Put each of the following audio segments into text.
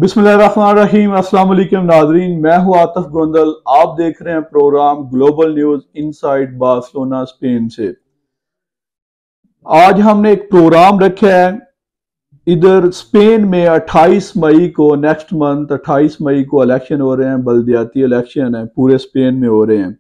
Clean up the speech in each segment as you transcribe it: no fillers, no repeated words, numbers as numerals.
बिस्मिल्लाहिर्रहमानिर्रहीम। अस्सलाम वालेकुम नाज़रीन, मैं हूँ आतिफ गोंदल। आप देख रहे हैं program global news inside Barcelona Spain से। आज हमने एक प्रोग्राम रखा है। इधर स्पेन में 28 मई को, नेक्स्ट मंथ 28 मई को इलेक्शन हो रहे हैं, बल्दियाती इलेक्शन है, पूरे स्पेन में हो रहे हैं।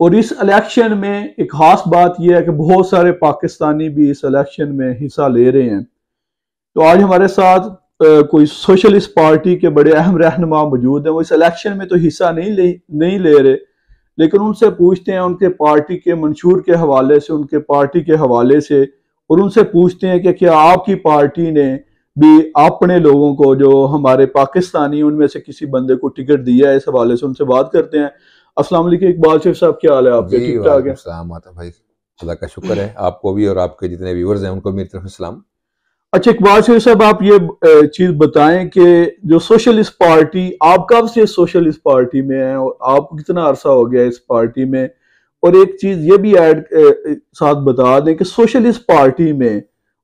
और इस इलेक्शन में एक खास बात यह है कि बहुत सारे पाकिस्तानी भी इस इलेक्शन में हिस्सा ले रहे हैं। तो आज हमारे साथ कोई सोशलिस्ट पार्टी के बड़े अहम रहनुमा मौजूद हैं। वो इस इलेक्शन में तो हिस्सा नहीं ले रहे, लेकिन उनसे पूछते हैं उनके पार्टी के मंशूर के हवाले से, उनके पार्टी के हवाले से, और उनसे पूछते हैं कि क्या आपकी पार्टी ने भी अपने लोगों को, जो हमारे पाकिस्तानी, उनमें से किसी बंदे को टिकट दिया है। इस हवाले से उनसे बात करते हैं। अस्सलाम वालेकुम इकबाल शेख साहब, क्या हाल है आपके? ठीक ठाक है? सलाम आता भाई, खुदा का शुक्र है। आपको भी और आपके जितने व्यूअर्स हैं उनको मेरी तरफ से सलाम। अच्छा इकबाल शेख साहब, आप ये चीज बताएं कि जो सोशलिस्ट पार्टी, आप कब से सोशलिस्ट पार्टी में हैं और आप कितना अरसा हो गया इस पार्टी में? और एक चीज ये भी ऐड साथ बता दें कि सोशलिस्ट पार्टी में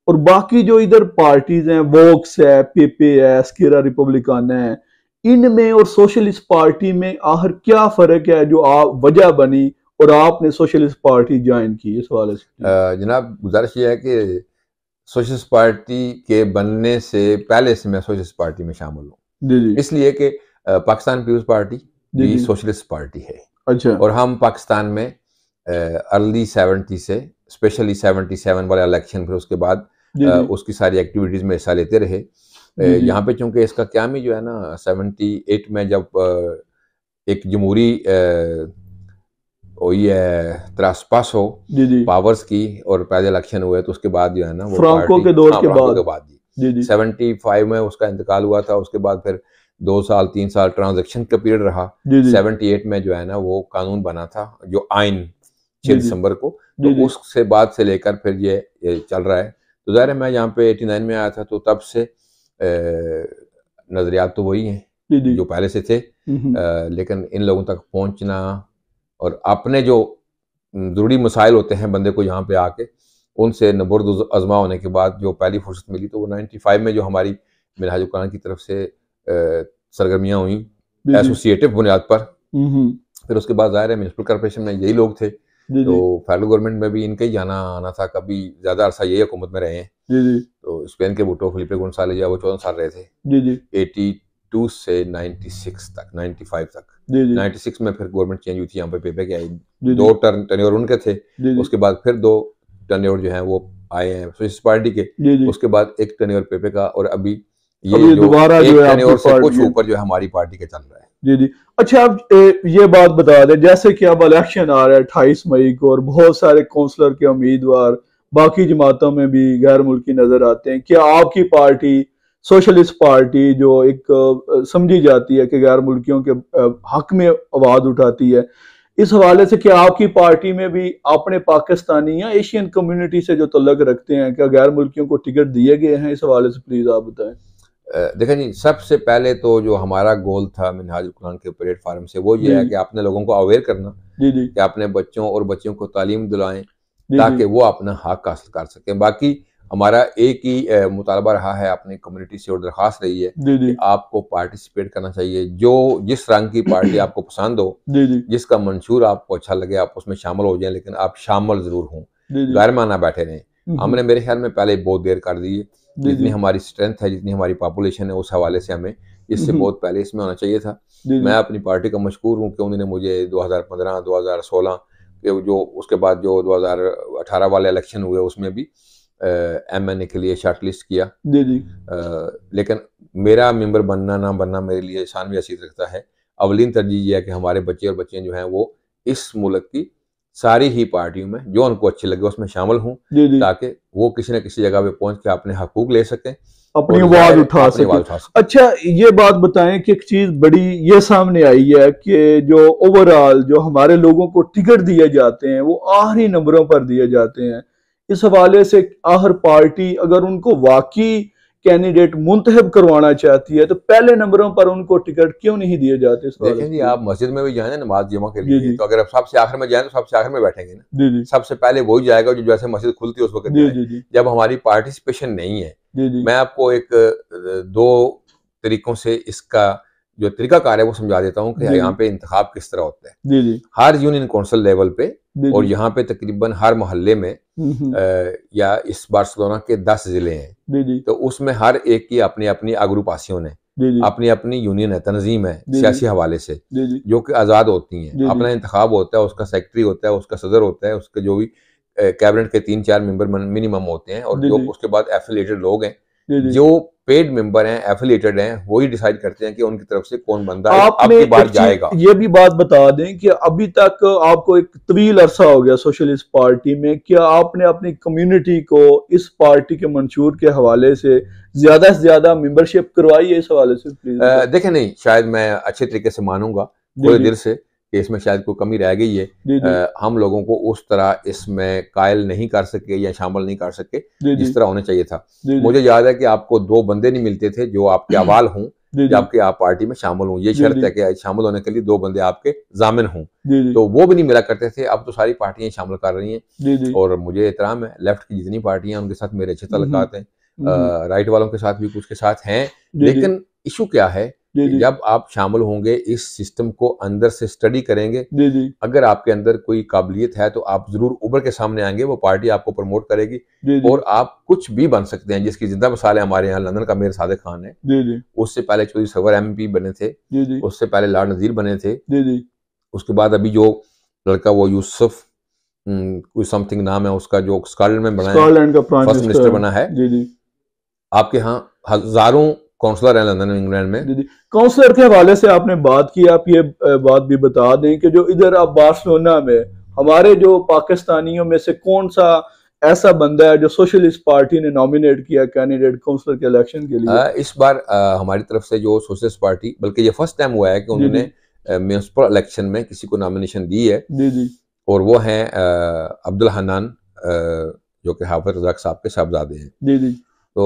और बाकी जो इधर पार्टीज हैं, वोक्स है, पीपी है, स्केरा रिपब्लिकाना है, इनमें और सोशलिस्ट पार्टी में आखिर क्या फर्क है जो आप वजह बनी और आपने सोशलिस्ट पार्टी ज्वाइन की? इस हवाले से जनाब, गुजारिश ये है कि सोशलिस्ट पार्टी के बनने से पहले से मैं सोशलिस्ट पार्टी में शामिल हूँ, इसलिए कि पाकिस्तान पीपुल्स पार्टी भी सोशलिस्ट पार्टी है। अच्छा। और हम पाकिस्तान में अर्ली 70 से, स्पेशली 77 वाला इलेक्शन, फिर उसके बाद उसकी सारी एक्टिविटीज में हिस्सा लेते रहे। यहाँ पे चूंकि इसका क्याम ही जो है ना, 78 में जब एक जमहूरी वही है त्रासपास हो पावर्स की और पहले इलेक्शन हुए, तो उसके बाद जो है ना वो फ्रांको के दौर के बाद जी 75 में उसका इंतकाल हुआ था। उसके बाद फिर 2 साल 3 साल ट्रांजेक्शन का पीरियड रहा। 78 में जो है ना वो कानून बना था, जो आइन 6 दिसंबर को, तो उससे बाद से लेकर फिर ये चल रहा है। तो ज़ाहिर है मैं यहाँ पे 89 में आया था, तो तब से नजरियात तो वही हैं जो पहले से थे, लेकिन इन लोगों तक पहुंचना और अपने जो जरूरी मसाइल होते हैं बंदे को यहाँ पे आके उनसे नबुर्द अजमा होने के बाद जो पहली फुर्सत मिली, तो वो 95 में जो हमारी मिनहाजुल कुरान की तरफ से सरगर्मियाँ हुई एसोसिएटिव बुनियाद पर। फिर उसके बाद ज़ाहिर है म्युनिसिपल कॉर्पोरेशन में यही लोग थे, तो फेडरल गवर्नमेंट में भी इनका ही जाना आना था। कभी ज़्यादा अरसा यही हुकूमत में रहे हैं। तो स्पेन के भुट्टो फिलिपे गोंसालेज वो 14 साल रहे थे, 82 से 96 तक, 95 तक। 96 में फिर गवर्नमेंट चेंज हुई थी, यहाँ पे पेपे के आई, 2 टर्नओवर उनके थे। उसके बाद फिर 2 टर्नओवर जो हैं वो आए हैं सोशलिस्ट पार्टी के। उसके बाद 1 टर्नओवर पेपे का, और अभी ये दोबारा जो है टर्नओवर से कुछ ऊपर जो है हमारी पार्टी के चल रहा है। जी। अच्छा, आप ये बात बता दें, जैसे कि अब इलेक्शन आ रहा है 28 मई को, और बहुत सारे काउंसलर के उम्मीदवार बाकी जमातों में भी गैर मुल्की नजर आते हैं, क्या आपकी पार्टी सोशलिस्ट पार्टी, जो एक समझी जाती है कि गैर मुल्कियों के हक में आवाज उठाती है, इस हवाले से क्या आपकी पार्टी में भी अपने पाकिस्तानी या एशियन कम्युनिटी से जो तल्लक रखते हैं, क्या गैर मुल्कियों को टिकट दिए गए हैं? इस हवाले से प्लीज आप बताएं। देखें जी, सबसे पहले तो जो हमारा गोल था मिनहाजुल कुरान के प्लेटफार्म से, वो ये है कि अपने लोगों को अवेयर करना कि अपने बच्चों और बच्चियों को तालीम दिलाएं ताकि वो अपना हक हासिल कर सकें। बाकी हमारा एक ही मुतालबा रहा है अपनी कम्युनिटी से, और दरख्वास्त रही है कि आपको पार्टिसिपेट करना चाहिए। जो जिस रंग की पार्टी आपको पसंद हो, जिसका मंशूर आपको अच्छा लगे, आप उसमें शामिल हो जाएं, लेकिन आप शामिल जरूर हों, गैर माना बैठे रहें। हमने मेरे ख्याल में पहले बहुत देर कर दी है। जितनी हमारी स्ट्रेंथ है, जितनी हमारी पॉपुलेशन है, उस हवाले से हमें इससे बहुत पहले इसमें होना चाहिए था। मैं अपनी पार्टी का मशकूर हूँ कि उन्होंने मुझे 2015, 2016 जो उसके बाद जो 2018 वाले इलेक्शन हुए उसमें भी MNA के लिए शॉर्ट लिस्ट किया। लेकिन मेरा मेंबर बनना ना बनना मेरे लिए शान भी हसीयत रखता है। अवलीन तरजीह ये है कि हमारे बच्चे और बच्चियां जो हैं वो इस मुल्क की सारी ही पार्टियों में जो उनको अच्छी लगे उसमें शामिल हों, ताकि वो किसी न किसी जगह पे पहुंच के अपने हकूक ले सकें, अपनी आवाज उठा सकें। अच्छा, ये बात बताएं कि एक चीज बड़ी ये सामने आई है कि जो ओवरऑल जो हमारे लोगों को टिकट दिए जाते हैं वो आखिरी नंबरों पर दिए जाते हैं। इस हवाले से आखिर पार्टी अगर उनको वाकई कैंडिडेट मुंतखब करवाना चाहती है तो पहले नंबरों पर उनको टिकट क्यों नहीं दिए जाते? देखें जी, आप मस्जिद में भी जाए नमाज जमा के लिए, तो अगर आप सबसे आखिर में जाए तो सबसे आखिर में बैठेंगे ना। सबसे पहले वही जाएगा जो जैसे मस्जिद खुलती है उस वक्त। जब हमारी पार्टिसिपेशन नहीं है, मैं आपको एक 2 तरीकों से इसका जो तरीकाकार है वो समझा देता हूँ कि यहाँ पे इंतखाब किस तरह होता है। जी जी। हर यूनियन कौंसिल लेवल पे और यहाँ पे तकरीबन हर मोहल्ले में या इस बार्सिलोना के 10 जिले हैं, तो उसमें हर एक की अपनी अपनी अग्रुपासियों है, अपनी अपनी यूनियन है, तंजीम है सियासी हवाले से, जो कि आज़ाद होती हैं। अपना इंतखाब होता है, उसका सेक्रेटरी होता है, उसका सदर होता है, उसके जो भी कैबिनेट के 3-4 मेंबर मिनिमम होते हैं, और जो उसके बाद एफिलिएटेड लोग हैं, जो पेड मेंबर हैं, एफिलिएटेड हैं, वही डिसाइड करते हैं कि उनकी तरफ से कौन बंदा आपकी बात जाएगा। ये भी बात बता दें कि अभी तक आपको एक तवील अरसा हो गया सोशलिस्ट पार्टी में, क्या आपने अपनी कम्युनिटी को इस पार्टी के मंशूर के हवाले से ज्यादा मेंबरशिप करवाई है? इस हवाले से प्लीज देखें, नहीं, शायद मैं अच्छे तरीके से मानूंगा पूरे दिल से कि इसमें शायद कोई कमी रह गई है। हम लोगों को उस तरह इसमें कायल नहीं कर सके या शामिल नहीं कर सके जिस तरह होना चाहिए था। मुझे याद है कि आपको 2 बंदे नहीं मिलते थे जो आपके अवाल हों, जबकि आप पार्टी में शामिल हों। ये शर्त है कि शामिल होने के लिए 2 बंदे आपके जामिन हों, तो वो भी नहीं मिला करते थे। अब तो सारी पार्टियां शामिल कर रही हैं, और मुझे एहतराम है, लेफ्ट की जितनी पार्टियां उनके साथ मेरे अच्छे ताल्लुकात हैं, राइट वालों के साथ भी कुछ के साथ हैं। लेकिन इशू क्या है, जब आप शामिल होंगे, इस सिस्टम को अंदर से स्टडी करेंगे, अगर आपके अंदर कोई काबिलियत है तो आप जरूर उभर के सामने आएंगे, वो पार्टी आपको प्रमोट करेगी और आप कुछ भी बन सकते हैं। जिसकी जिंदा मिसाल है हमारे यहाँ लंदन का मेयर सादिक खान है, उससे पहले चौधरी सरवर MP बने थे, उससे पहले लॉर्ड नजीर बने थे, उसके बाद अभी जो लड़का वो यूसुफ कोई समथिंग नाम है उसका, जो स्कॉटलैंड में बना है, फर्स्ट मिनिस्टर बना है। आपके यहाँ हजारों काउंसलर हैं लंदन इंग्लैंड में। काउंसलर के हवाले से आपने बात की, आप ये बात भी बता दें कि जो इधर आप बार्सिलोना में हमारे जो पाकिस्तानियों में से कौन सा ऐसा बंदा है जो सोशलिस्ट पार्टी ने नॉमिनेट किया कैंडिडेट काउंसलर के इलेक्शन के लिए? इस बार हमारी तरफ से जो सोशलिस्ट पार्टी, बल्कि ये फर्स्ट टाइम हुआ है कि उन्होंने म्युनिसिपल इलेक्शन में किसी को नॉमिनेशन दी है, और वो हैं अब्दुल हन्नान, जो कि हाफिज रज़ाक साहब के साहबजादे हैं। तो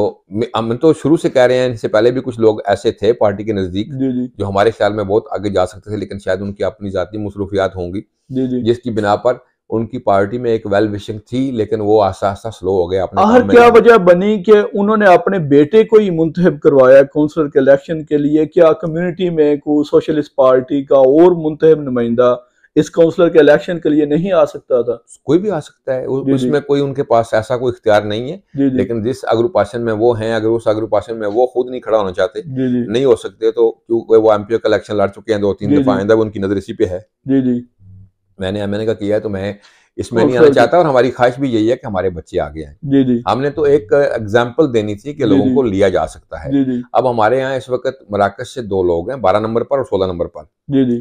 हम तो शुरू से कह रहे हैं, इससे पहले भी कुछ लोग ऐसे थे पार्टी के नजदीक जो हमारे ख्याल में बहुत आगे जा सकते थे, लेकिन शायद उनकी अपनी जाती मसरूफियात होंगी, जिसकी बिना पर उनकी पार्टी में एक वेल विशिंग थी, लेकिन वो आस्ता आस्ता स्लो हो गया। अपने क्या वजह बनी कि उन्होंने अपने बेटे को ही मुंतखब करवाया काउंसलर के इलेक्शन के लिए? क्या कम्युनिटी में कोई सोशलिस्ट पार्टी का और मुंतखब नुमाइंदा इस काउंसलर के इलेक्शन के लिए नहीं आ सकता था? कोई भी आ सकता है, उसमें कोई उनके पास ऐसा कोई इख्तियार नहीं है, लेकिन जिस अग्रुपाशन में वो हैं, अगर उस अग्रुपाशन में वो खुद नहीं खड़ा होना चाहते, नहीं हो सकते, तो क्योंकि वो MP का इलेक्शन लड़ चुके हैं 2-3 दफा, आइंदा उनकी नजर इसी पे है। मैंने का किया है, तो मैं इसमें नहीं आना चाहता, और हमारी ख्वाहिश भी यही है कि हमारे बच्चे आगे आए। हमने तो एक एग्जाम्पल देनी थी कि लोगों को लिया जा सकता है। अब हमारे यहाँ इस वक्त मराकश से 2 लोग हैं, 12 नंबर पर और 16 नंबर पर,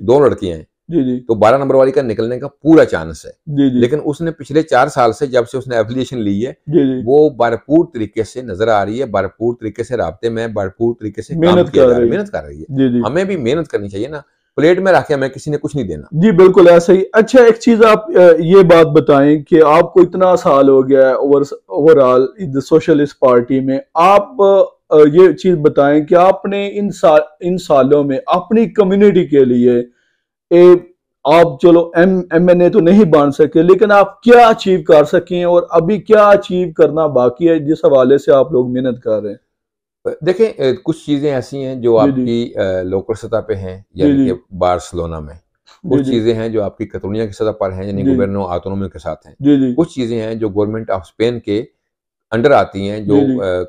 2 लड़कियां हैं। तो 12 नंबर वाली का निकलने का पूरा चांस है, लेकिन उसने पिछले 4 साल से, जब से उसने एफिलिएशन ली है, वो भरपूर तरीके से नजर आ रही है, भरपूर तरीके से राब्ते में, भरपूर तरीके से मेहनत कर रही है। हमें भी मेहनत करनी चाहिए ना, प्लेट में रखे हमें किसी ने कुछ नहीं देना। जी बिल्कुल ऐसा ही। अच्छा, एक चीज आप ये बात बताएं कि आपको इतना साल हो गया है ओवरऑल सोशलिस्ट पार्टी में, आप ये चीज बताएं कि आपने इन सालों में अपनी कम्युनिटी के लिए आप चलो MNA तो नहीं बन सके, लेकिन आप क्या अचीव कर सके और अभी क्या अचीव करना बाकी है, जिस हवाले से आप लोग मेहनत कर रहे हैं? देखें, कुछ चीजें ऐसी हैं जो आपकी लोकल सतह पे हैं, यानी कि बार्सिलोना में, कुछ चीजें हैं जो आपकी कतलोनिया की सतह पर हैं, यानी गवर्नो ऑटोनोमी के साथ हैं, कुछ चीजें हैं जो गवर्नमेंट ऑफ स्पेन के अंडर आती हैं, जो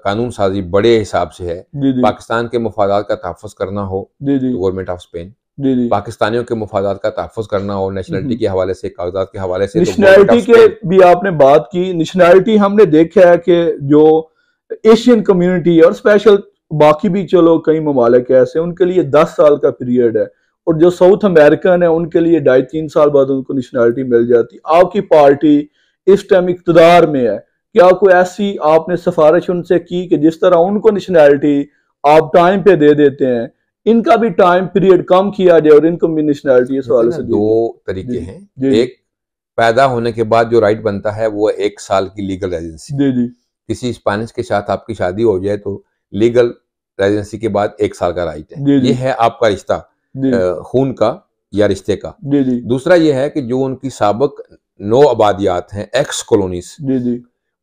कानून साजी बड़े हिसाब से है। पाकिस्तान के मफादात का तहफ़्फ़ुज़ करना हो तो गवर्नमेंट ऑफ स्पेन, पाकिस्तानियों के मफादात का तहफ़्फ़ुज़ करना हो नेशनलिटी के हवाले से, कागजात के हवाले से। नेशनलिटी के भी आपने बात की, नेशनलिटी हमने देखा है कि जो एशियन कम्युनिटी और स्पेशल बाकी भी चलो कई ममालिक ऐसे, उनके लिए 10 साल का पीरियड है, और जो साउथ अमेरिकन है उनके लिए 2.5-3 साल बाद उनको नेशनलिटी मिल जाती। आपकी पार्टी इस टाइम इक़्तिदार में है, क्या कोई ऐसी आपने सिफारिश उनसे की कि जिस तरह उनको नेशनलिटी आप टाइम पे दे देते हैं, इनका भी टाइम पीरियड कम किया जाए और इनको भी नेशनलिटी? इस हवाले से 2 तरीके हैं। एक, पैदा होने के बाद जो राइट बनता है वो 1 साल की लीगल रेजिडेंसी। किसी स्पेनिश के साथ आपकी शादी हो जाए तो लीगल रेजिडेंसी के बाद 1 साल का राइट है। ये है आपका रिश्ता खून का या रिश्ते का। दूसरा ये है कि जो उनकी साबिक 9 आबादियात हैं, एक्स कॉलोनीज,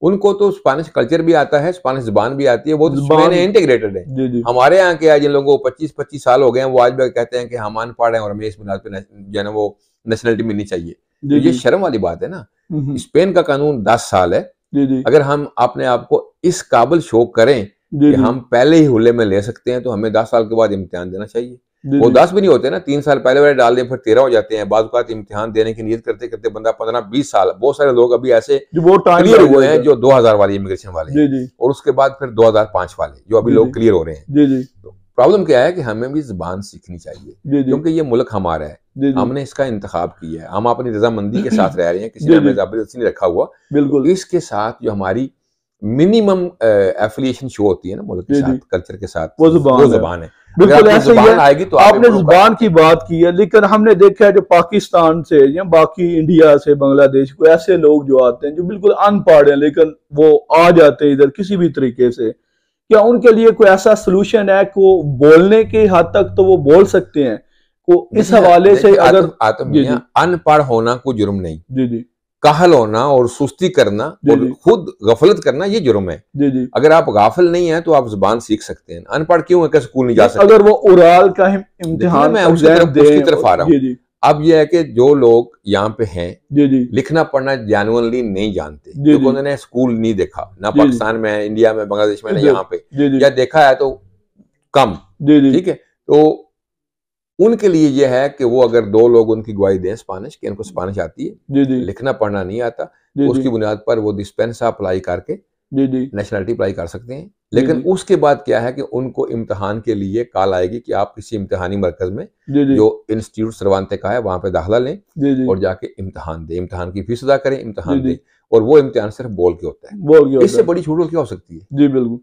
उनको तो स्पेनिश कल्चर भी आता है, स्पेनिश जुबान भी आती है, वो तो स्पेन इंटीग्रेटेड है। जी जी। हमारे यहाँ के जिन लोगों को 25-25 साल हो गए हैं, वो आज भी कहते हैं कि हम अनपढ़ हैं और हमें इस बुनियाद पे जो है ना वो नेशनलिटी मिलनी चाहिए। तो ये शर्म वाली बात है ना। स्पेन का कानून 10 साल है। अगर हम अपने आप को इस काबिल शो करें कि हम पहले ही हुले में ले सकते हैं, तो हमें 10 साल के बाद इम्तिहान देना चाहिए। वो 10 भी नहीं होते ना, 3 साल पहले वाले डाल दें, फिर 13 हो जाते हैं। बाद बात इम्तिहान देने की नीयत करते करते बंदा 15-20 साल, बहुत सारे लोग अभी ऐसे क्लियर हुए हैं जो 2000 वाली इमिग्रेशन वाले हैं, और उसके बाद फिर 2005 वाले जो अभी लोग क्लियर हो रहे हैं। तो प्रॉब्लम क्या है कि हमें भी जुबान सीखनी चाहिए, क्योंकि ये मुल्क हमारा है, हमने इसका इंतखाब किया है, हम अपनी रजामंदी के साथ रह रहे हैं, किसी ने हमें जबरदस्ती नहीं रखा हुआ। बिल्कुल। इसके साथ जो हमारी मिनिमम एफिलिएशन शो होती है ना मुल्क के साथ, कल्चर के साथ, वो जुबान है। बिल्कुल ऐसे ही है। आएगी तो आपने जुबान की बात की है, लेकिन हमने देखा है जो पाकिस्तान से या बाकी इंडिया से बांग्लादेश को ऐसे लोग जो आते हैं जो बिल्कुल अनपढ़ हैं, लेकिन वो आ जाते हैं इधर किसी भी तरीके से, क्या उनके लिए कोई ऐसा सोल्यूशन है को बोलने के हद तक तो वो बोल सकते हैं को इस हवाले से? अगर अनपढ़ होना कोई जुर्म नहीं, जी जी, काहल होना और सुस्ती करना और खुद गफलत करना ये जुर्म है। जी जी। अगर आप गाफिल नहीं है तो आप जुबान सीख सकते हैं। अनपढ़ क्यों है कि स्कूल नहीं जा सकते? अगर वो उराल का इम्तिहान मैं उसकी तरफ आ रहा हूँ। अब यह है कि जो लोग यहाँ पे हैं, जी जी, लिखना पढ़ना जेन्युइनली नहीं जानते, क्योंकि उन्होंने स्कूल नहीं देखा, ना पाकिस्तान में, इंडिया में, बांग्लादेश में, ना यहाँ पे, या देखा है तो कम, ठीक है। तो उनके लिए यह है कि वो अगर 2 लोग उनकी गवाही दें स्पेनिश कि इनको स्पेनिश आती है, लिखना पढ़ना नहीं आता, तो उसकी बुनियाद पर वो डिस्पेंसा अप्लाई करके नेशनलिटी अप्लाई कर सकते हैं। लेकिन उसके बाद क्या है कि उनको इम्तिहान के लिए कॉल आएगी कि आप किसी इम्तिहानी मरकज में जो इंस्टीट्यूट सर्वांते का है वहां पे दाखिला लें और जाके इम्तिहान दें, इम्तिहान की फीस अदा करें, इम्तिहान दें, और वो इम्तिहान सिर्फ बोल के होता है। इससे बड़ी छूट क्या हो सकती है? जी बिल्कुल,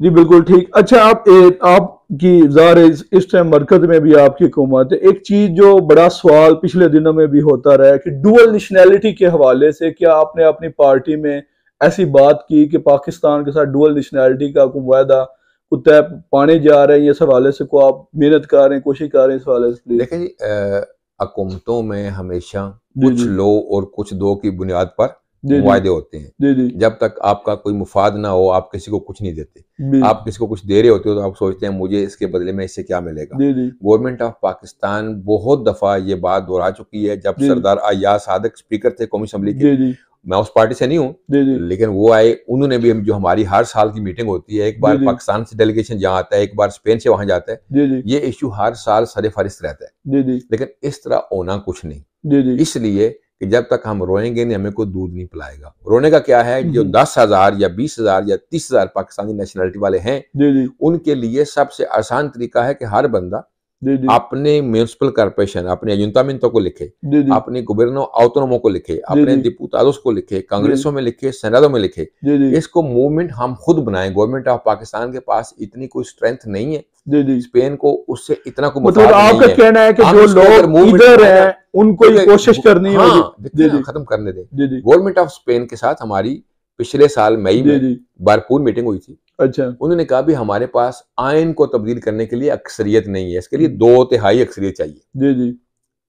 जी बिल्कुल ठीक। अच्छा, आपकी ज़ाहिर इस टाइम मरकज में भी आपकी हुकूमत है, एक चीज जो बड़ा सवाल पिछले दिनों में भी होता रहा है कि डुअल नेशनैलिटी के हवाले से क्या आपने अपनी पार्टी में ऐसी बात की कि पाकिस्तान के साथ डुअल नेशनैलिटी का कोई वायदा तय पाने जा रहे हैं? इस हवाले से को आप मेहनत कर रहे हैं, कोशिश कर रहे हैं इस हवाले से? देखें जी, हुकूमतों में हमेशा कुछ लो और कुछ दो की बुनियाद पर वायदे होते हैं। जब तक आपका कोई मुफाद ना हो, आप किसी को कुछ नहीं देते। आप किसी को कुछ दे रहे होते हो तो आप सोचते हैं मुझे इसके बदले में इससे क्या मिलेगा। गवर्नमेंट ऑफ पाकिस्तान बहुत दफा ये बात दोहरा चुकी है। जब सरदार अय्याज सादिक स्पीकर थे कौमी असम्बली के, मैं उस पार्टी से नहीं हूँ, लेकिन वो आए, उन्होंने भी जो हमारी हर साल की मीटिंग होती है, एक बार पाकिस्तान से डेलीगेशन जहाँ आता है, एक बार स्पेन से वहां जाता है, ये इशू हर साल सरे फहरिस्त रहता है। लेकिन इस तरह होना कुछ नहीं, इसलिए कि जब तक हम रोएंगे नहीं हमें कोई दूध नहीं पिलाएगा। रोने का क्या है, जो 10,000 या 20,000 या 30,000 पाकिस्तानी नेशनलिटी वाले हैं, उनके लिए सबसे आसान तरीका है कि हर बंदा अपने म्यूनिसिपल कॉर्पोरेशन, अपने अयुंतामिंटों को लिखे, अपने गवर्नो ऑटोनोमो को लिखे, अपने डिपुटाdos को लिखे, कांग्रेसों में लिखे, सेनेटों में लिखे। इसको मूवमेंट हम खुद बनाएं। गवर्नमेंट ऑफ पाकिस्तान के पास इतनी कोई स्ट्रेंथ नहीं है, स्पेन को उससे इतना को मतलब आपका कहना है कि जो लोग इधर हैं उनको ये कोशिश करनी है खत्म करने दें। गवर्नमेंट ऑफ स्पेन के साथ हमारी पिछले साल मई में भरपूर मीटिंग हुई थी। अच्छा, उन्होंने कहा भी हमारे पास आयन को तब्दील करने के लिए अक्सरियत नहीं है, इसके लिए 2/3 अक्सरियत चाहिए,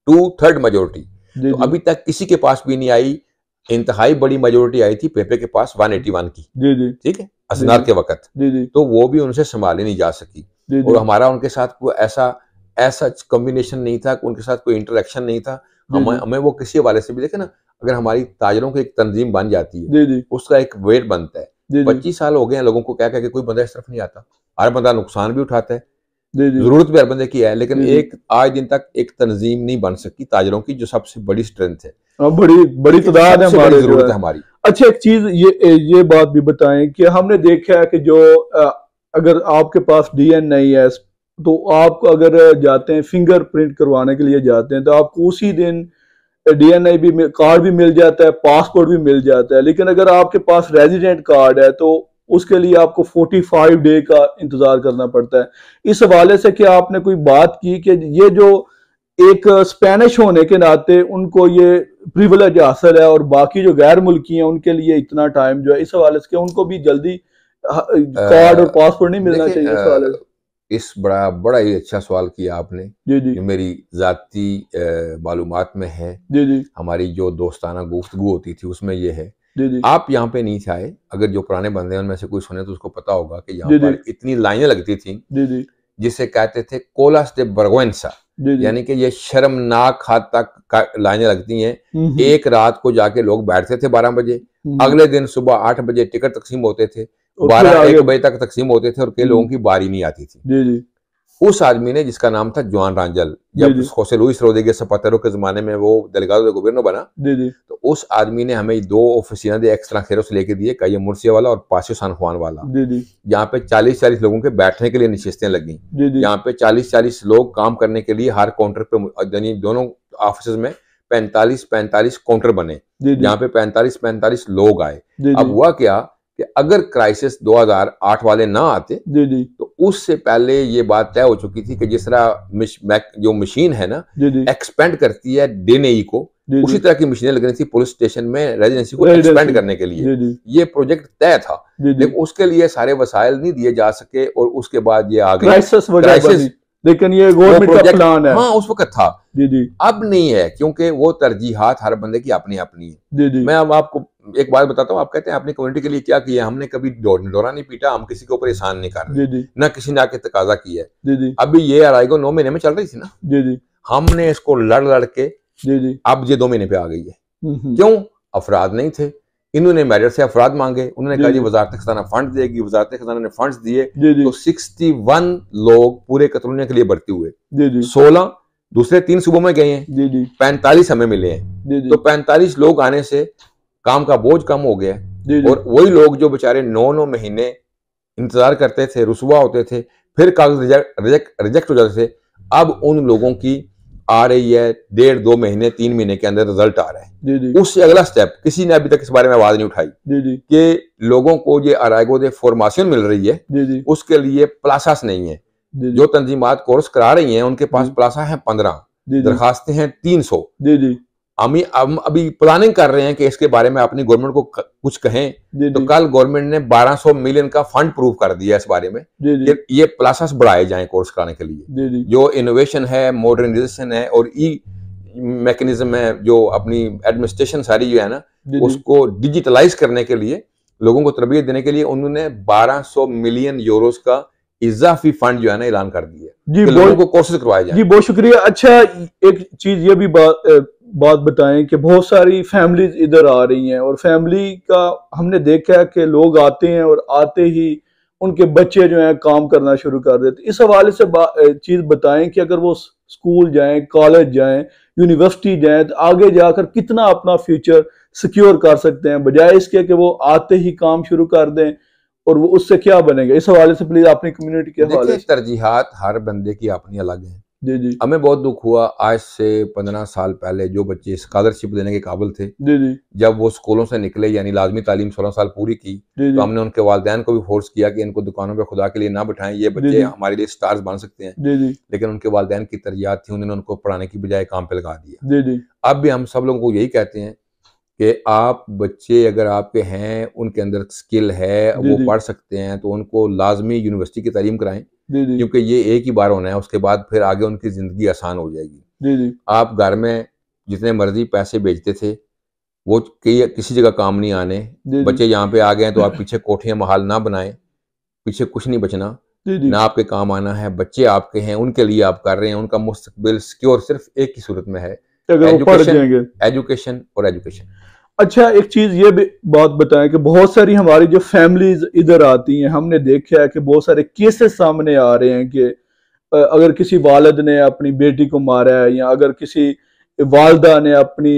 2/3 मेजोरिटी। तो अभी तक किसी के पास भी नहीं आई। इंतहाई बड़ी मेजोरिटी आई थी पेपे के पास 181 की, ठीक है, असनार के वक्त, तो वो भी उनसे संभाली नहीं जा सकी। और हमारा उनके साथ कोई ऐसा कॉम्बिनेशन नहीं था, उनके साथ कोई इंटरेक्शन नहीं था। हमें वो किसी हवाले से भी देखे ना, अगर हमारी ताजरों की एक तंजीम बन जाती है, उसका एक वेट बनता है। 25 साल हो गए हैं लोगों को कह के कोई बंदा इस तरफ नहीं आता। हर बंदा नुकसान भी उठाता है, जरूरत भी हर बंदे की है, लेकिन एक आज दिन तक एक तंजीम नहीं बन सकी ताजरों की, जो सबसे बड़ी स्ट्रेंथ है, बड़ी तादाद है, हमारी जरूरत है हमारी। अच्छा, एक चीज ये बात भी बताएं कि हमने देखा है कि जो अगर आपके पास DN नहीं है तो आप अगर जाते हैं फिंगरप्रिंट करवाने के लिए जाते हैं तो आपको उसी दिन DNA भी कार्ड भी मिल जाता है, पासपोर्ट भी मिल जाता है। लेकिन अगर आपके पास रेजिडेंट कार्ड है तो उसके लिए आपको 45 डे का इंतजार करना पड़ता है। इस हवाले से क्या आपने कोई बात की कि ये जो एक स्पेनिश होने के नाते उनको ये प्रिविलेज हासिल है और बाकी जो गैर मुल्की हैं उनके लिए इतना टाइम जो है, इस हवाले से उनको भी जल्दी कार्ड और पासपोर्ट नहीं मिलना चाहिए? इस हवाले से इस बड़ा ही अच्छा सवाल किया आपने, जो मेरी जाती मालूमात में है। हमारी जो दोस्ताना गुफ्तगू होती थी उसमें ये है आप यहाँ पे नहीं थे आए, अगर जो पुराने बंदे हैं उनमें से कोई सुने तो उसको पता होगा कि यहाँ पर इतनी लाइनें लगती थी जिसे कहते थे कोलास दे वर्गोंसा, यानी कि ये शर्मनाक हद तक लाइनें लगती हैं। एक रात को जाके लोग बैठते थे 12 बजे, अगले दिन सुबह 8 बजे टिकट तकसीम होते थे, 12-1 बजे तक तकसीम होते थे और कई लोगों की बारी नहीं आती थी। उस आदमी ने, जिसका नाम था जुआन रांजल, जब होसे लुइस रोड्रिगेज ज़ापाटेरो के जमाने में वो डेलीगादो दे गोबियर्नो बना, तो उस आदमी ने हमें 2 ऑफिसिना दे एक्सट्रांजेरोस लेके दिए, काये मुर्सिया वाला और पासियो सान जुआन वाला। यहाँ पे 40-40 लोगों के बैठने के लिए नशिस्तें लगी। यहाँ पे 40-40 लोग काम करने के लिए हर काउंटर पे, यानी दोनों ऑफिस में 45-45 काउंटर बने, यहाँ पे 45-45 लोग आए। अब हुआ क्या कि अगर क्राइसिस 2008 वाले ना आते तो उससे पहले ये बात तय हो चुकी थी कि जिस तरह जो मशीन है ना एक्सपेंड करती है डीएनए को, उसी तरह की मशीनें लगनी थी पुलिस स्टेशन में रेजिडेंसी को एक्सपेंड करने के लिए। ये प्रोजेक्ट तय था, लेकिन उसके लिए सारे वसाइल नहीं दिए जा सके और उसके बाद ये आ गई क्राइसिस। लेकिन ये गवर्नमेंट का प्लान है। हाँ, उस वक्त था। अब नहीं है, क्योंकि वो तरजीहात हर बंदे की अपनी अपनी है। मैं अब आपको एक बात बताता हूँ। आप कहते हैं अपनी कम्युनिटी के लिए क्या किया, हमने कभी डोरा नहीं पीटा, हम किसी के ऊपर एहसान नहीं कर रहे, ना किसी ने आके तकाजा किया है। अभी ये अराइगो 9 महीने में चल रही थी ना, हमने इसको लड़ के अब ये 2 महीने पे आ गई है। क्यों? अफराद नहीं थे, इन्होंने मेजर से अफराद मांगे, उन्होंने कहा जी वजारत खजाना फंड देगी, वजारत खजाना ने फंड्स दिए, तो 61 लोग पूरे कतरूनिया के लिए भर्ती हुए, 16 दूसरे 3 सूबों में गए हैं, 45 हमें मिले हैं। तो 45 लोग आने से काम का बोझ कम हो गया, और वही लोग जो बेचारे 9-9 महीने इंतजार करते थे, रुसवा होते थे, फिर कागज रिजेक्ट हो जाते थे, अब उन लोगों की आ रही है 1.5-2 महीने 3 महीने के अंदर रिजल्ट आ रहा है। उससे अगला स्टेप किसी ने अभी तक इस बारे में आवाज नहीं उठाई कि लोगों को ये अराइगो दे फॉर्मेशन मिल रही है, उसके लिए प्लासास नहीं है। जो तंजीमात कोर्स करा रही हैं उनके पास प्लासा है 15, दरखास्तें हैं 300। हम अभी प्लानिंग कर रहे हैं कि इसके बारे में अपनी गवर्नमेंट को कुछ कहें, तो कल गवर्नमेंट ने 1200 मिलियन का फंड प्रूव कर दिया इस बारे में कि ये प्लासास बढ़ाए जाएं कोर्स कराने के लिए। जो इनोवेशन है, मॉडर्नाइजेशन है और मैकेनिज्म है, जो अपनी एडमिनिस्ट्रेशन सारी जो है ना उसको डिजिटलाइज करने के लिए, लोगों को तरबियत देने के लिए उन्होंने 1200 मिलियन यूरोस का इजाफी फंड जो है ना ऐलान कर दिया जी, लोगों को कोर्सेज करवाए जाएं। जी बहुत शुक्रिया। अच्छा, एक चीज ये भी बात बताएं कि बहुत सारी फैमिलीज इधर आ रही हैं, और फैमिली का हमने देखा है कि लोग आते हैं और आते ही उनके बच्चे जो हैं काम करना शुरू कर देते। इस हवाले से चीज बताएं कि अगर वो स्कूल जाएं, कॉलेज जाएं, यूनिवर्सिटी जाएं, तो आगे जाकर कितना अपना फ्यूचर सिक्योर कर सकते हैं, बजाय इसके कि वो आते ही काम शुरू कर दें और वो उससे क्या बनेगा। इस हवाले से प्लीज अपनी कम्युनिटी के हवाले से। तरजीहात हर बंदे की अपनी अलग है। जी। हमें बहुत दुख हुआ, आज से 15 साल पहले जो बच्चे स्कॉलरशिप देने के काबिल थे, जब वो स्कूलों से निकले, यानी लाजमी तालीम 16 साल पूरी की, तो हमने उनके वालिदैन को भी फोर्स किया कि इनको दुकानों पे खुदा के लिए ना बिठाएं, ये बच्चे हमारे लिए स्टार्स बन सकते हैं। लेकिन उनके वालिदैन की तरजीहात थी, उन्होंने उनको पढ़ाने की बजाय काम पे लगा दिया। अब भी हम सब लोगों को यही कहते हैं कि आप बच्चे अगर आपके हैं, उनके अंदर स्किल है, वो पढ़ सकते हैं, तो उनको लाजमी यूनिवर्सिटी की तालीम कराएं, क्योंकि ये एक ही बार होना है, उसके बाद फिर आगे उनकी जिंदगी आसान हो जाएगी। आप घर में जितने मर्जी पैसे भेजते थे, वो किसी जगह काम नहीं आने। बच्चे यहाँ पे आ गए हैं तो आप पीछे कोठियां महाल ना बनाएं, पीछे कुछ नहीं बचना, ना आपके काम आना है। बच्चे आपके हैं, उनके लिए आप कर रहे हैं, उनका मुस्तकबिल सिक्योर सिर्फ एक ही सूरत में है, एजुकेशन और एजुकेशन। अच्छा, एक चीज ये भी बात बताएं कि बहुत सारी हमारी जो फैमिलीज इधर आती हैं, हमने देखा है कि बहुत सारे केसेस सामने आ रहे हैं कि अगर किसी वालिद ने अपनी बेटी को मारा है, या अगर किसी वालदा ने अपनी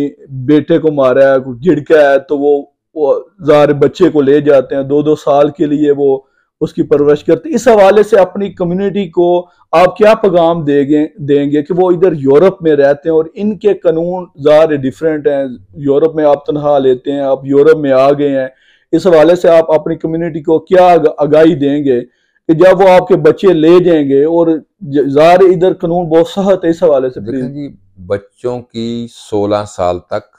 बेटे को मारा है, झिड़का है, तो वो ज़ाहिर बच्चे को ले जाते हैं, 2-2 साल के लिए वो उसकी परवरिश करते। इस हवाले से अपनी कम्युनिटी को आप क्या पैगाम देंगे कि वो इधर यूरोप में रहते हैं और इनके कानून ज़ाहिर डिफरेंट हैं। यूरोप में आप तनख्वाह लेते हैं, आप यूरोप में आ गए हैं, इस हवाले से आप अपनी कम्युनिटी को क्या आगाही देंगे कि जब वो आपके बच्चे ले जाएंगे, और ज़ाहिर इधर कानून बहुत सख्त है, इस हवाले से जी। बच्चों की 16 साल तक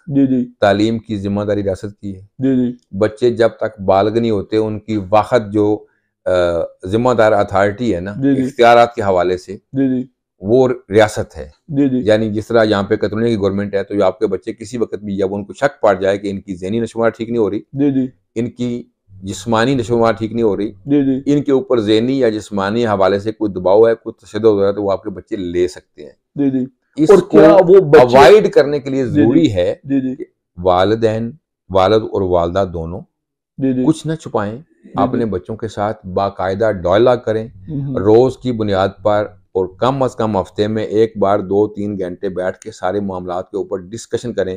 तालीम की जिम्मेदारी रियासत की है। बच्चे जब तक बालग नहीं होते, उनकी वाखद जो जिम्मेदार अथॉरिटी है ना इख्तियारात के हवाले से, वो रियासत है। जी जी यानी जिस तरह यहाँ पे कतरनी की गवर्नमेंट है, तो जो आपके बच्चे किसी वक्त भी जब उनको शक पड़ जाए कि इनकी ज़हनी नशोनुमा ठीक नहीं हो रही, जी जी इनकी जिस्मानी नशोनुमा ठीक नहीं हो रही, जी जी इनके ऊपर ज़हनी या जिस्मानी हवाले से कोई दबाव है, कोई तशद्दुद हो रहा है, तो वो आपके बच्चे ले सकते हैं। जी जी। और इसको क्या वो बच्चे अवॉइड करने के लिए जी जी जरूरी है जी जी कि वालिदैन, वालिद और वालदा दोनों जी जी कुछ न छुपाएं, जी अपने बच्चों के साथ बाकायदा डायलॉग करें, हम्म, रोज की बुनियाद पर, और कम अज कम हफ्ते में एक बार 2-3 घंटे बैठ के सारे मामलात के ऊपर डिस्कशन करें।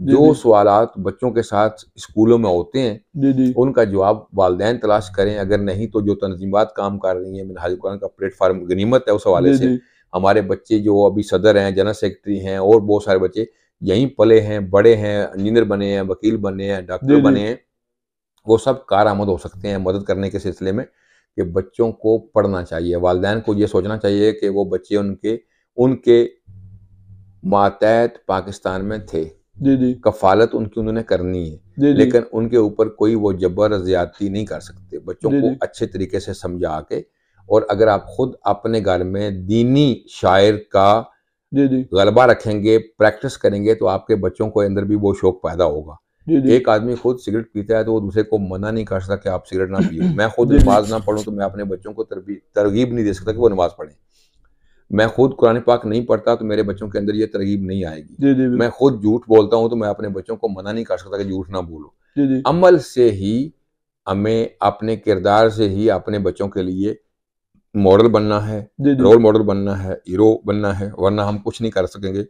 जी जो जी सवालात बच्चों के साथ स्कूलों में होते हैं जी जी उनका जवाब वालिदैन तलाश करें। अगर नहीं तो जो तंजीमात काम कर रही हैं, मिनहाजुल कुरान का प्लेटफार्म गनीमत है उस हवाले जी से। जी हमारे बच्चे जो अभी सदर हैं, जनरल सेक्रेटरी हैं, और बहुत सारे बच्चे यहीं पले हैं, बड़े हैं, इंजीनियर बने हैं, वकील बने हैं, डॉक्टर जी जी बने हैं, वो सब कारआमद हो सकते हैं मदद करने के सिलसिले में। कि बच्चों को पढ़ना चाहिए, वालिदैन को ये सोचना चाहिए कि वो बच्चे उनके उनके मातहत पाकिस्तान में थे, जी जी कफालत उनकी उन्होंने करनी है, जी जी लेकिन उनके ऊपर कोई वो जबर ज्यादती नहीं कर सकते। बच्चों जी को जी अच्छे तरीके से समझा के, और अगर आप खुद अपने घर में दीनी शायर का जी जी गलबा रखेंगे, प्रैक्टिस करेंगे, तो आपके बच्चों को अंदर भी वो शौक पैदा होगा। जी जी एक आदमी खुद सिगरेट पीता है तो वो दूसरे को मना नहीं कर सकता कि आप सिगरेट ना पियो। मैं खुद जी जी नमाज ना पढ़ूं तो मैं अपने बच्चों को तरगीब नहीं दे सकता कि वो नमाज पढ़ें। मैं खुद कुरान पाक नहीं पढ़ता तो मेरे बच्चों के अंदर ये तरगीब नहीं आएगी। जी जी मैं खुद झूठ बोलता हूं तो मैं अपने बच्चों को मना नहीं कर सकता कि झूठ ना बोलो। जी जी अमल से ही, हमें अपने किरदार से ही अपने बच्चों के लिए मॉडल बनना है, जी जी रोल मॉडल बनना है, हीरो बनना है, वरना हम कुछ नहीं कर सकेंगे।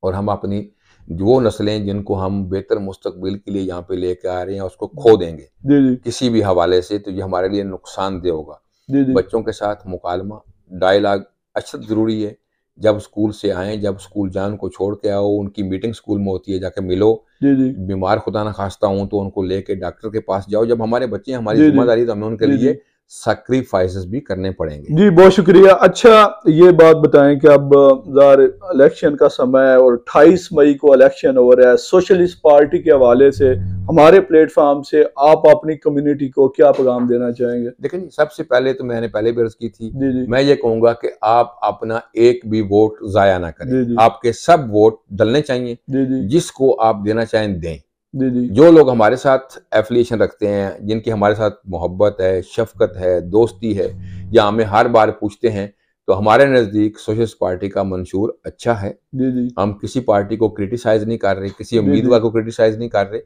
और हम अपनी वो नस्लें जिनको हम बेहतर मुस्तकबिल के लिए यहाँ पे लेके आ रहे हैं उसको खो देंगे जी जी किसी भी हवाले से, तो ये हमारे लिए नुकसानदेह होगा। जी जी बच्चों के साथ मुकालमा, डायलॉग अशद ज़रूरी है। जब स्कूल से आएँ, जब स्कूल जान को छोड़ के आओ, उनकी मीटिंग स्कूल में होती है, जाके मिलो। जी जी बीमार खुदा ना खास्ता हूँ तो उनको लेके डॉक्टर के पास जाओ। जब हमारे बच्चे हैं, हमारी जी जी जिम्मेदारी तो हमें उनके जी जी लिए सैक्रिफाइसेस भी करने पड़ेंगे। जी, बहुत शुक्रिया। अच्छा, ये बात बताएं कि अब ज़ाहिर इलेक्शन का समय है और 28 मई को इलेक्शन हो रहा है। सोशलिस्ट पार्टी के हवाले से हमारे प्लेटफॉर्म से आप अपनी कम्युनिटी को क्या पैगाम देना चाहेंगे? लेकिन सबसे पहले तो मैंने पहले भी अर्ज की थी, जी जी मैं ये कहूंगा कि आप अपना एक भी वोट जाया ना जी करें। जी आपके सब वोट डलने चाहिए, जी जी जिसको आप देना चाहें दें। जी जी जो लोग हमारे साथ एफिलिएशन रखते हैं, जिनकी हमारे साथ मोहब्बत है, शफकत है, दोस्ती है, या हमें हर बार पूछते हैं, तो हमारे नज़दीक सोशलिस्ट पार्टी का मंशूर अच्छा है। जी जी हम किसी पार्टी को क्रिटिसाइज नहीं कर रहे, किसी जी जी उम्मीदवार को क्रिटिसाइज नहीं कर रहे।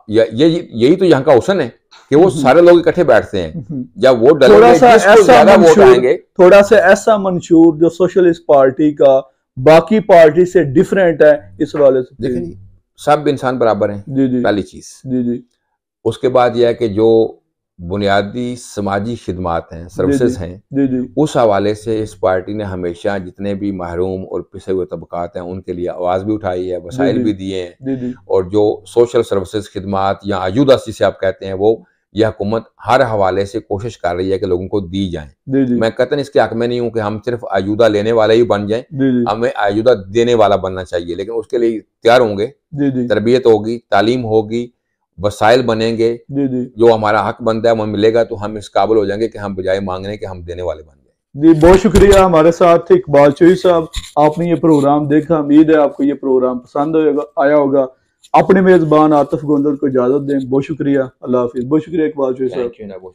यही तो यहाँ का हुस्न है कि वो सारे लोग इकट्ठे बैठते हैं। जब वोट थोड़ा डालेंगे, सा जिसको ऐसा ज्यादा वोट मंशूर आएंगे, थोड़ा सा ऐसा मंशूर जो सोशलिस्ट पार्टी का बाकी पार्टी से डिफरेंट है, इस वाले से देखिए जी, सब इंसान बराबर हैं, जी जी पहली चीज। जी जी उसके बाद यह है कि जो बुनियादी समाजी खिदमात हैं, जी सर्विसेज जी हैं, जी जी उस हवाले से इस पार्टी ने हमेशा जितने भी महरूम और पिसे हुए तबकात हैं उनके लिए आवाज़ भी उठाई है, जी वसाइल जी भी दिए हैं। जी जी और जो सोशल सर्विसेज खिदमात या आजूदा जिसे आप कहते हैं, वो यह हुकूमत हर हवाले से कोशिश कर रही है कि लोगों को दी जाए। जी जी मैं कतन इसके हक में नहीं हूँ कि हम सिर्फ आजूदा लेने वाले ही बन जाएं, जी जी हमें आजूदा देने वाला बनना चाहिए। लेकिन उसके लिए तैयार होंगे, जी जी तरबियत होगी, तालीम होगी, वसाइल बनेंगे, जी जी जो हमारा हक बनता है वो मिलेगा, तो हम इस काबिल हो जाएंगे कि हम बजाय मांगने के हम देने वाले बन जाए। जी, बहुत शुक्रिया। हमारे साथ इकबाल चौधरी साहब, आपने ये प्रोग्राम देखा, उम्मीद है आपको ये प्रोग्राम पसंद आया होगा। अपने मेजबान आतिफ गोंदल को इजाजत दें। बहुत शुक्रिया, अल्लाह हाफिज। बहुत शुक्रिया इकबाल चौधरी साहब। Thank you.